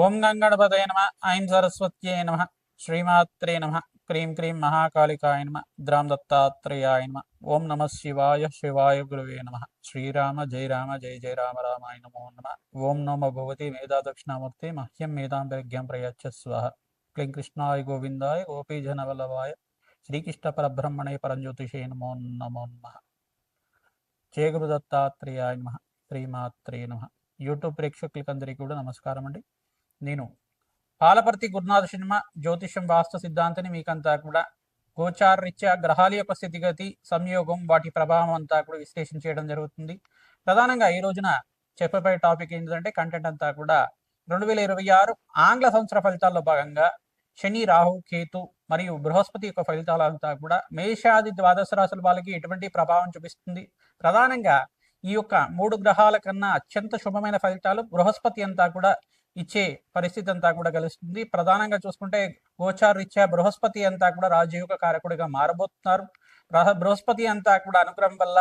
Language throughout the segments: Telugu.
ఓం గంగణపతయ నమ. ఐం సరస్వత్యై నమ. శ్రీమాత్రే నమ. క్రీం క్రీం మహాకాళికాయ నమ. ద్రాం దత్తాత్రేయాయ నమ. ఓం నమ శివాయ శివాయ గురువే నమ. శ్రీరామ జయ రామ జయ జయ రామ రామాయ నమో నమ. ఓం నమో భగవతి మేధా దక్షిణామూర్తి మహ్యం మేధాం ప్రజ్ఞాం ప్రయచ్చ స్వః. క్లీం కృష్ణాయ గోవిందాయ గోపీజనవల్లభాయ శ్రీకృష్ణ పరబ్రహ్మణే పరంజ్యోతిషే నమో నమో నమః. జయ గురు దత్తాత్రేయాయ నమ. శ్రీమాత్రే నమ. యూట్యూబ్ ప్రేక్షకులకందరికీ కూడా నమస్కారం అండి. నేను పాలపర్తి గురునాథ సినిమా జ్యోతిషం వాస్తు సిద్ధాంతిని మీకంతా కూడా గోచారరీత్యా గ్రహాల యొక్క స్థితిగతి సంయోగం వాటి ప్రభావం అంతా కూడా విశ్లేషణ చేయడం జరుగుతుంది. ప్రధానంగా ఈ రోజున చెప్పబోయే టాపిక్ ఏంటంటే కంటెంట్ అంతా కూడా 2026 ఆంగ్ల సంవత్సర ఫలితాల్లో భాగంగా శని రాహు కేతు మరియు బృహస్పతి యొక్క ఫలితాలంతా కూడా మేషాది ద్వాదశ రాశుల వాళ్ళకి ఎటువంటి ప్రభావం చూపిస్తుంది. ప్రధానంగా ఈ యొక్క 3 గ్రహాల కన్నా అత్యంత శుభమైన ఫలితాలు బృహస్పతి అంతా కూడా ఇచ్చే పరిస్థితి అంతా కూడా కలుస్తుంది. ప్రధానంగా చూసుకుంటే గోచారరీత్యా బృహస్పతి అంతా కూడా రాజయోగ కారకుడిగా మారబోతున్నారు. బృహస్పతి అంతా కూడా అనుగ్రహం వల్ల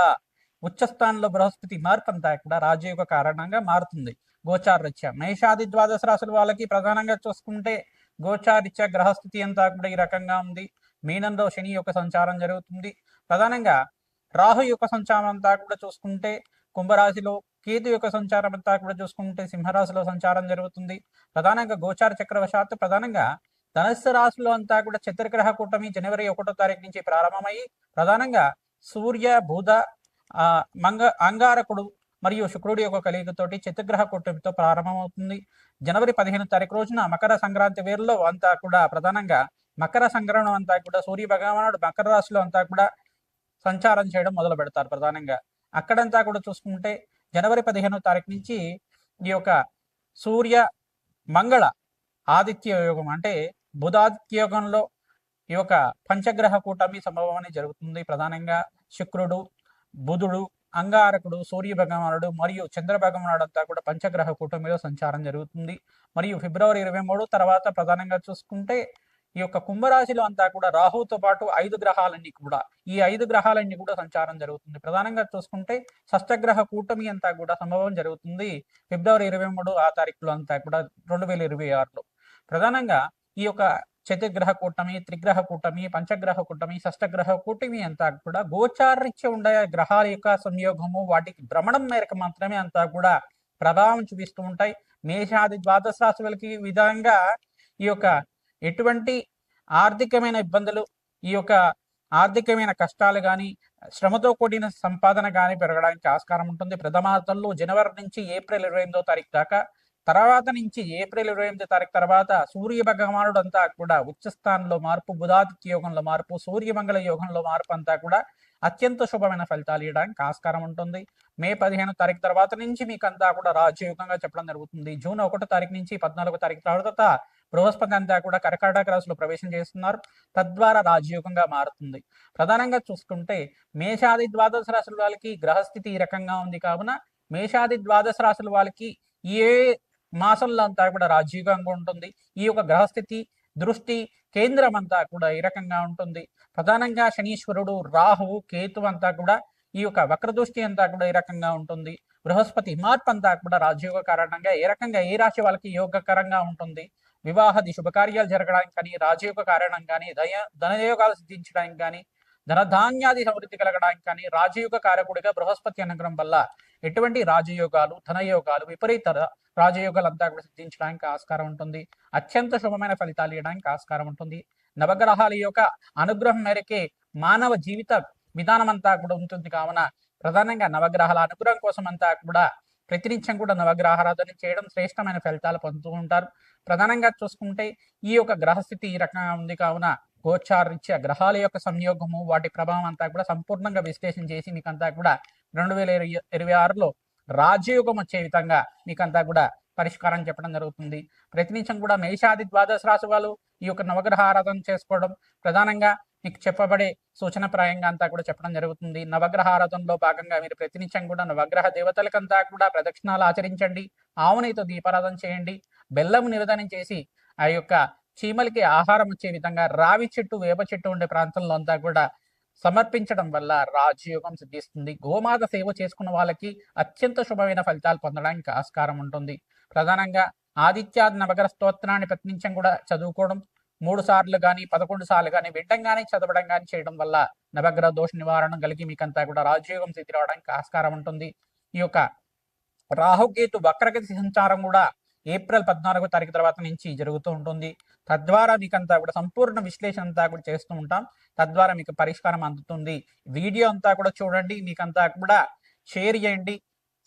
ఉచ్చస్థానంలో బృహస్పతి మార్పు అంతా కూడా రాజయోగ కారణంగా మారుతుంది. గోచారరీత్యా మేషాది ద్వాదశ రాశుల వాళ్ళకి ప్రధానంగా చూసుకుంటే గోచారరీత్యా గ్రహస్థితి అంతా కూడా ఈ రకంగా ఉంది. మీనంలో శని యొక్క సంచారం జరుగుతుంది. ప్రధానంగా రాహు యొక్క సంచారం అంతా కూడా చూసుకుంటే కుంభరాశిలో, కేతు యొక్క సంచారం అంతా కూడా చూసుకుంటే సింహరాశిలో సంచారం జరుగుతుంది. ప్రధానంగా గోచార చక్రవశాత్తు ప్రధానంగా ధనుస్సు రాశిలో అంతా కూడా చతుర్గ్రహ కూటమి జనవరి 1వ తారీఖు నుంచి ప్రారంభమయ్యి ప్రధానంగా సూర్య బుధ అంగారకుడు మరియు శుక్రుడి యొక్క కలియుగతోటి చతుర్గ్రహ కూటమితో ప్రారంభమవుతుంది. జనవరి 15వ తారీఖు రోజున మకర సంక్రాంతి వేరులో అంతా కూడా ప్రధానంగా మకర సంక్రమణం అంతా కూడా సూర్య భగవానుడు మకర రాశిలో అంతా కూడా సంచారం చేయడం మొదలు పెడతారు. ప్రధానంగా అక్కడంతా కూడా చూసుకుంటే జనవరి 15వ తారీఖు నుంచి ఈ యొక్క సూర్య మంగళ ఆదిత్య యోగం అంటే బుధాదిత్య యోగంలో ఈ యొక్క పంచగ్రహ కూటమి సంభవం అనేది జరుగుతుంది. ప్రధానంగా శుక్రుడు, బుధుడు, అంగారకుడు, సూర్య భగవానుడు మరియు చంద్ర భగవానుడు అంతా కూడా పంచగ్రహ కూటమిలో సంచారం జరుగుతుంది. మరియు ఫిబ్రవరి 23 తర్వాత ప్రధానంగా చూసుకుంటే ఈ యొక్క కుంభరాశిలో అంతా కూడా రాహుతో పాటు 5 గ్రహాలన్నీ కూడా ఈ 5 గ్రహాలన్నీ కూడా సంచారం జరుగుతుంది. ప్రధానంగా చూసుకుంటే షష్టగ్రహ కూటమి అంతా కూడా సంభవం జరుగుతుంది ఫిబ్రవరి 23 ఆ తారీఖులో అంతా కూడా 2026లో. ప్రధానంగా ఈ యొక్క చతుర్గ్రహ కూటమి, త్రిగ్రహ కూటమి, పంచగ్రహ కూటమి, షష్టగ్రహ కూటమి అంతా కూడా గోచారరీత్యా ఉండే గ్రహాల యొక్క సంయోగము వాటికి భ్రమణం మేరకు మాత్రమే అంతా కూడా ప్రభావం చూపిస్తూ ఉంటాయి. మేషాది ద్వాదశ రాశులకి విధంగా ఈ యొక్క ఎటువంటి ఆర్థికమైన ఇబ్బందులు, ఈ యొక్క ఆర్థికమైన కష్టాలు కానీ శ్రమతో కూడిన సంపాదన కానీ పెరగడానికి ఆస్కారం ఉంటుంది. ప్రథమార్థంలో జనవరి నుంచి ఏప్రిల్ 28వ తారీఖు దాకా, తర్వాత నుంచి ఏప్రిల్ 28వ తారీఖు తర్వాత సూర్య భగవానుడు అంతా కూడా ఉచ్చస్థానంలో మార్పు, బుధాదిత్య యోగంలో మార్పు, సూర్యమంగళ యోగంలో మార్పు అంతా కూడా అత్యంత శుభమైన ఫలితాలు ఇవ్వడానికి ఆస్కారం ఉంటుంది. మే 15వ తారీఖు తర్వాత నుంచి మీకు అంతా కూడా రాజయోగంగా చెప్పడం జరుగుతుంది. జూన్ 1వ తారీఖు నుంచి 14వ తారీఖు తర్వాత బృహస్పతి అంతా కూడా కర్కాటక రాశిలో ప్రవేశం చేస్తున్నారు. తద్వారా రాజయోగంగా మారుతుంది. ప్రధానంగా చూసుకుంటే మేషాది ద్వాదశ రాశుల వాళ్ళకి గ్రహస్థితి ఈ రకంగా ఉంది కావున మేషాది ద్వాదశ రాశుల వాళ్ళకి ఏ మాసంలో అంతా కూడా రాజయోగంగా ఉంటుంది. ఈ యొక్క గ్రహస్థితి దృష్టి కేంద్రం అంతా కూడా ఈ రకంగా ఉంటుంది. ప్రధానంగా శనీశ్వరుడు, రాహువు, కేతు అంతా కూడా ఈ యొక్క వక్రదృష్టి అంతా కూడా ఈ రకంగా ఉంటుంది. బృహస్పతి మార్పు అంతా కూడా రాజయోగ కారణంగా ఏ రకంగా ఏ రాశి వాళ్ళకి యోగకరంగా ఉంటుంది. వివాహాది శుభకార్యాలు జరగడానికి కానీ, రాజయోగ కారణం కానీ, ధనయోగాలు సిద్ధించడానికి కానీ, ధనధాన్యాది సమృద్ధి కలగడానికి కానీ రాజయోగ కారకుడిగా బృహస్పతి అనుగ్రహం వల్ల ఎటువంటి రాజయోగాలు, ధనయోగాలు, విపరీత రాజయోగాలు అంతా కూడా సిద్ధించడానికి ఆస్కారం ఉంటుంది. అత్యంత శుభమైన ఫలితాలు ఇవ్వడానికి ఆస్కారం ఉంటుంది. నవగ్రహాల యొక్క అనుగ్రహం మేరకే మానవ జీవిత విధానం అంతా కూడా ఉంటుంది కావున ప్రధానంగా నవగ్రహాల అనుగ్రహం కోసం అంతా కూడా ప్రతినిత్యం కూడా నవగ్రహారాధన చేయడం శ్రేష్టమైన ఫలితాలు పొందుతూ ఉంటారు. ప్రధానంగా చూసుకుంటే ఈ యొక్క గ్రహస్థితి ఈ రకంగా ఉంది కావున గోచారరీత్యా గ్రహాల యొక్క సంయోగము వాటి ప్రభావం అంతా కూడా సంపూర్ణంగా విశ్లేషణ చేసి మీకంతా కూడా 2026లో రాజయోగం వచ్చే విధంగా మీకంతా కూడా పరిష్కారం చెప్పడం జరుగుతుంది. ప్రతినిత్యం కూడా మేషాది ద్వాదశ రాశి వాళ్ళు ఈ యొక్క నవగ్రహ ఆరాధన చేసుకోవడం ప్రధానంగా మీకు చెప్పబడే సూచనప్రాయంగా అంతా కూడా చెప్పడం జరుగుతుంది. నవగ్రహ ఆరాధనలో భాగంగా మీరు ప్రతినిత్యం కూడా నవగ్రహ దేవతలకంతా కూడా ప్రదక్షిణాలు ఆచరించండి. ఆవునితో దీపారాధన చేయండి. బెల్లం నివేదనం చేసి ఆ యొక్క చీమలకి ఆహారం వచ్చే విధంగా రావి చెట్టు, వేప చెట్టు ఉండే ప్రాంతంలో అంతా కూడా సమర్పించడం వల్ల రాజయోగం సిద్ధిస్తుంది. గోమాత సేవ చేసుకున్న వాళ్ళకి అత్యంత శుభమైన ఫలితాలు పొందడానికి ఆస్కారం ఉంటుంది. ప్రధానంగా ఆదిత్యాది నవగ్రహ స్తోత్రాన్ని ప్రతినిత్యం కూడా చదువుకోవడం 3 సార్లు కానీ 11 సార్లు కానీ వినడం కానీ చదవడం కానీ చేయడం వల్ల నవగ్రహ దోష నివారణ కలిగి మీకంతా కూడా రాజయోగం స్థితి రావడానికి ఆస్కారం ఉంటుంది. ఈ యొక్క రాహుకేతు వక్రగతి సంచారం కూడా ఏప్రిల్ 14వ తారీఖు తర్వాత నుంచి జరుగుతూ ఉంటుంది. తద్వారా మీకంతా కూడా సంపూర్ణ విశ్లేషణ అంతా కూడా చేస్తూ ఉంటాం. తద్వారా మీకు పరిష్కారం అందుతుంది. వీడియో అంతా కూడా చూడండి, మీకంతా కూడా షేర్ చేయండి,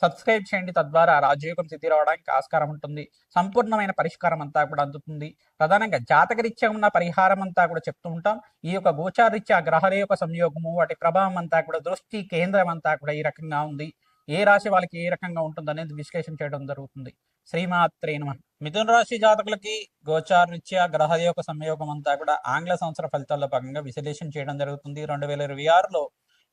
సబ్స్క్రైబ్ చేయండి. తద్వారా రాజయోగం స్థితి రావడానికి ఆస్కారం ఉంటుంది. సంపూర్ణమైన పరిష్కారం అంతా కూడా అందుతుంది. ప్రధానంగా జాతకరీత్యా ఉన్న పరిహారం అంతా కూడా చెప్తూ ఉంటాం. ఈ యొక్క గోచారీత్యా గ్రహాల యొక్క సంయోగము, వాటి ప్రభావం అంతా కూడా దృష్టి కేంద్రం అంతా కూడా ఈ రకంగా ఉంది. ఏ రాశి వాళ్ళకి ఏ రకంగా ఉంటుంది అనేది విశ్లేషణ చేయడం జరుగుతుంది. శ్రీమాత్రే నమః. మిథున రాశి జాతకులకి గోచారరీత్యా గ్రహాల యొక్క సంయోగం అంతా కూడా ఆంగ్ల సంవత్సర ఫలితాల్లో భాగంగా విశ్లేషణ చేయడం జరుగుతుంది. 2026లో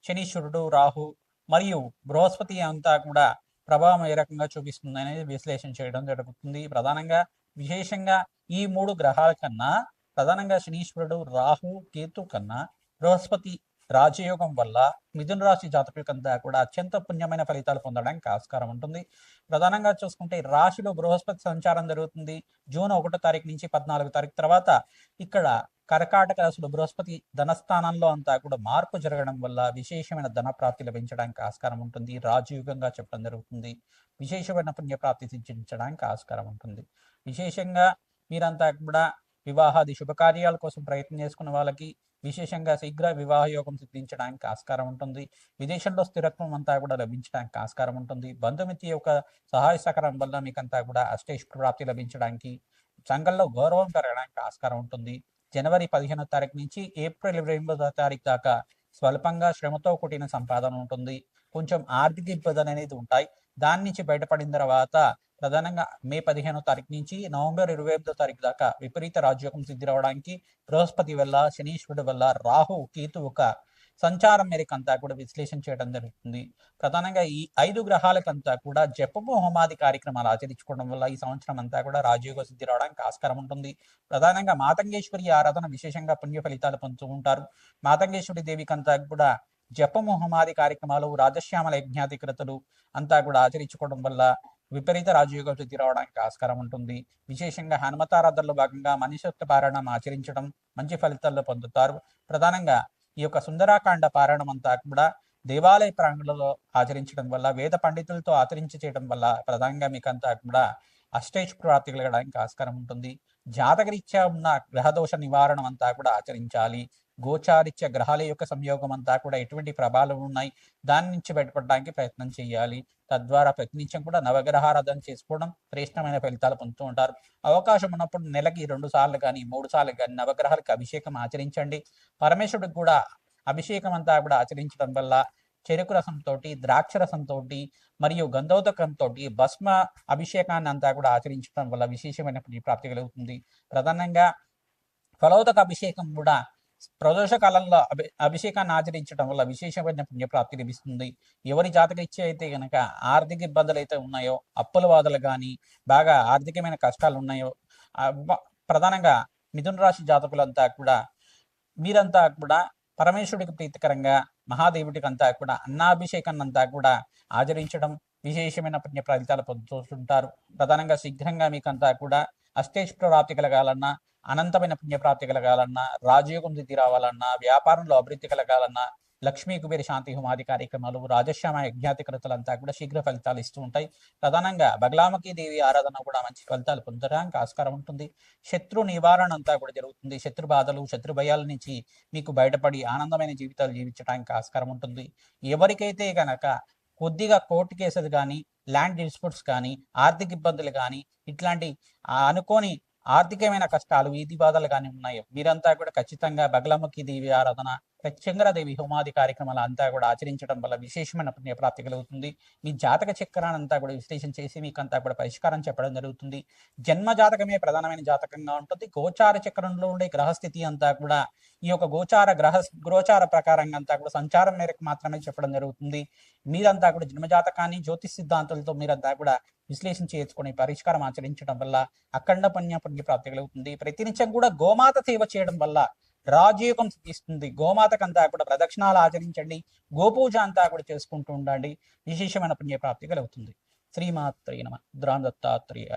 శనీశ్వరుడు, రాహు మరియు బృహస్పతి అంతా కూడా ప్రభావం ఏ రకంగా చూపిస్తుంది అనేది విశ్లేషణ చేయడం జరుగుతుంది. ప్రధానంగా విశేషంగా ఈ 3 గ్రహాల కన్నా ప్రధానంగా శనీశ్వరుడు, రాహు, కేతు కన్నా బృహస్పతి రాజయోగం వల్ల మిథున రాశి జాతకులకంతా కూడా అత్యంత పుణ్యమైన ఫలితాలు పొందడానికి ఆస్కారం ఉంటుంది. ప్రధానంగా చూసుకుంటే రాశిలో బృహస్పతి సంచారం జరుగుతుంది. జూన్ 1వ తారీఖు నుంచి 14వ తారీఖు తర్వాత ఇక్కడ కర్కాటక రాశిలో బృహస్పతి ధనస్థానంలో అంతా కూడా మార్పు జరగడం వల్ల విశేషమైన ధన ప్రాప్తి లభించడానికి ఆస్కారం ఉంటుంది. రాజయోగంగా చెప్పడం జరుగుతుంది. విశేషమైన పుణ్యప్రాప్తి సిద్ధించడానికి ఆస్కారం ఉంటుంది. విశేషంగా మీరంతా కూడా వివాహాది శుభకార్యాల కోసం ప్రయత్నం చేసుకున్న వాళ్ళకి విశేషంగా శీఘ్ర వివాహ యోగం సిద్ధించడానికి ఆస్కారం ఉంటుంది. విదేశంలో స్థిరత్వం అంతా కూడా లభించడానికి ఆస్కారం ఉంటుంది. బంధుమిత్రి యొక్క సహాయ సహకారం వల్ల మీకంతా కూడా అష్టైష్ ప్రాప్తి లభించడానికి, సంఘంలో గౌరవం పెరగడానికి ఆస్కారం ఉంటుంది. జనవరి 15వ తారీఖు నుంచి ఏప్రిల్ 28వ తారీఖు దాకా స్వల్పంగా శ్రమతో కూడిన సంపాదన ఉంటుంది. కొంచెం ఆర్థిక ఇబ్బందులు అనేది ఉంటాయి. దాని నుంచి బయటపడిన తర్వాత ప్రధానంగా మే 15వ తారీఖు నుంచి నవంబర్ 28వ తారీఖు దాకా విపరీత రాజయోగం సిద్ధి రావడానికి బృహస్పతి వల్ల, శనీశ్వరుడు వల్ల, రాహు, కేతు ఒక సంచారం మేరకంతా కూడా విశ్లేషణ చేయడం జరుగుతుంది. ప్రధానంగా ఈ 5 గ్రహాలకంతా కూడా జపము, హోమాది కార్యక్రమాలు ఆచరించుకోవడం వల్ల ఈ సంవత్సరం అంతా కూడా రాజయోగ సిద్ధి రావడానికి ఆస్కారం ఉంటుంది. ప్రధానంగా మాతంగేశ్వరి ఆరాధన విశేషంగా పుణ్య ఫలితాలు పొందుతూ ఉంటారు. మాతంగేశ్వరి దేవికంతా కూడా జపము, హోమాది కార్యక్రమాలు, రాజశ్యామల యజ్ఞాధికృతులు అంతా కూడా ఆచరించుకోవడం వల్ల విపరీత రాజయోగ సిద్ధి రావడానికి ఆస్కారం ఉంటుంది. విశేషంగా హనుమతారాధనలో భాగంగా మనిషత్వ పారాయణం ఆచరించడం మంచి ఫలితాల్లో పొందుతారు. ప్రధానంగా ఈ యొక్క సుందరాకాండ పారాయణం అంతా కూడా దేవాలయ ప్రాంగణంలో ఆచరించడం వల్ల, వేద పండితులతో ఆచరించి చేయడం వల్ల ప్రధానంగా మీకంతా కూడా అష్టైష్ ప్రాప్తి కలగడానికి ఆస్కారం ఉంటుంది. జాతకరీత్యా ఉన్న గ్రహదోష నివారణ అంతా కూడా ఆచరించాలి. గోచారిత్య గ్రహాల యొక్క సంయోగం అంతా కూడా ఎటువంటి ప్రభావాలు ఉన్నాయి, దాని నుంచి బయటపడడానికి ప్రయత్నం చేయాలి. తద్వారా ప్రతినిత్యం కూడా నవగ్రహారాధన చేసుకోవడం శ్రేష్టమైన ఫలితాలు పొందుతూ ఉంటారు. అవకాశం ఉన్నప్పుడు నెలకి 2 సార్లు కానీ 3 సార్లు కానీ నవగ్రహాలకు అభిషేకం ఆచరించండి. పరమేశ్వరుడికి కూడా అభిషేకం అంతా కూడా ఆచరించడం వల్ల చెరుకు రసంతో, ద్రాక్ష రసంతో మరియు గంధోదకంతో భస్మ అభిషేకాన్ని అంతా కూడా ఆచరించడం వల్ల విశేషమైన ప్రాప్తి కలుగుతుంది. ప్రధానంగా ఫలోదక అభిషేకం కూడా ప్రదోష కాలంలో అభిషేకాన్ని ఆచరించడం వల్ల విశేషమైన పుణ్యప్రాప్తి లభిస్తుంది. ఎవరి జాతకరీత్యా అయితే కనుక ఆర్థిక ఇబ్బందులు అయితే ఉన్నాయో, అప్పుల బాధలు కానీ బాగా ఆర్థికమైన కష్టాలు ఉన్నాయో, ప్రధానంగా మిథున రాశి జాతకులంతా కూడా మీరంతా కూడా పరమేశ్వరుడికి ప్రీతికరంగా మహాదేవుడికి అంతా కూడా అన్నాభిషేకాన్ని అంతా కూడా ఆచరించడం విశేషమైన పుణ్య ఫలితాలు పొందుతుంటారు. ప్రధానంగా శీఘ్రంగా మీకంతా కూడా అష్టైష్ ప్రాప్తి కలగాలన్నా, అనంతమైన పుణ్యప్రాప్తి కలగాలన్నా, రాజయోగం సిద్ధి రావాలన్నా, వ్యాపారంలో అభివృద్ధి కలగాలన్నా, లక్ష్మీ కుబేర శాంతి హోమాది కార్యక్రమాలు, రాజశ్యామ యజ్ఞాధికృతులంతా కూడా శీఘ్ర ఫలితాలు ఇస్తూ ఉంటాయి. ప్రధానంగా బగలాముఖి దేవి ఆరాధన కూడా మంచి ఫలితాలు పొందడానికి ఆస్కారం ఉంటుంది. శత్రు నివారణ అంతా కూడా జరుగుతుంది. శత్రు బాధలు, శత్రు భయాల నుంచి మీకు బయటపడి ఆనందమైన జీవితాలు జీవించడానికి ఆస్కారం ఉంటుంది. ఎవరికైతే కనుక కొద్దిగా కోర్టు కేసులు కానీ, ల్యాండ్ డిస్ప్యూట్స్ కానీ, ఆర్థిక ఇబ్బందులు కానీ, ఇట్లాంటి అనుకోని ఆర్థికమైన కష్టాలు, వీధి బాధలు కానీ ఉన్నాయి, మీరంతా కూడా ఖచ్చితంగా బగలాముఖి దేవి ఆరాధన, ప్రత్యంగరాదేవి హోమాది కార్యక్రమాలు అంతా కూడా ఆచరించడం వల్ల విశేషమైన పుణ్యప్రాప్తి కలుగుతుంది. మీ జాతక చక్రాన్ని అంతా కూడా విశ్లేషణ చేసి మీకంతా కూడా పరిష్కారం చెప్పడం జరుగుతుంది. జన్మ జాతకమే ప్రధానమైన జాతకంగా ఉంటుంది. గోచార చక్రంలో ఉండే గ్రహస్థితి అంతా కూడా ఈ యొక్క గోచార ప్రకారంగా అంతా కూడా సంచారం మేరకు మాత్రమే చెప్పడం జరుగుతుంది. మీరంతా కూడా జన్మజాతకాన్ని జ్యోతిష్ సిద్ధాంతాలతో మీరంతా కూడా విశ్లేషణ చేసుకుని పరిష్కారం ఆచరించడం వల్ల అఖండ పుణ్య ప్రాప్తి కలుగుతుంది. ప్రతినిత్యం కూడా గోమాత సేవ చేయడం వల్ల రాజయోగం సిద్ధిస్తుంది. గోమాతకంతా కూడా ప్రదక్షిణాలు ఆచరించండి. గోపూజ అంతా కూడా చేసుకుంటూ ఉండండి. విశేషమైన పుణ్యప్రాప్తి కలుగుతుంది. శ్రీమాత్రే నమః. దత్తాత్రేయ.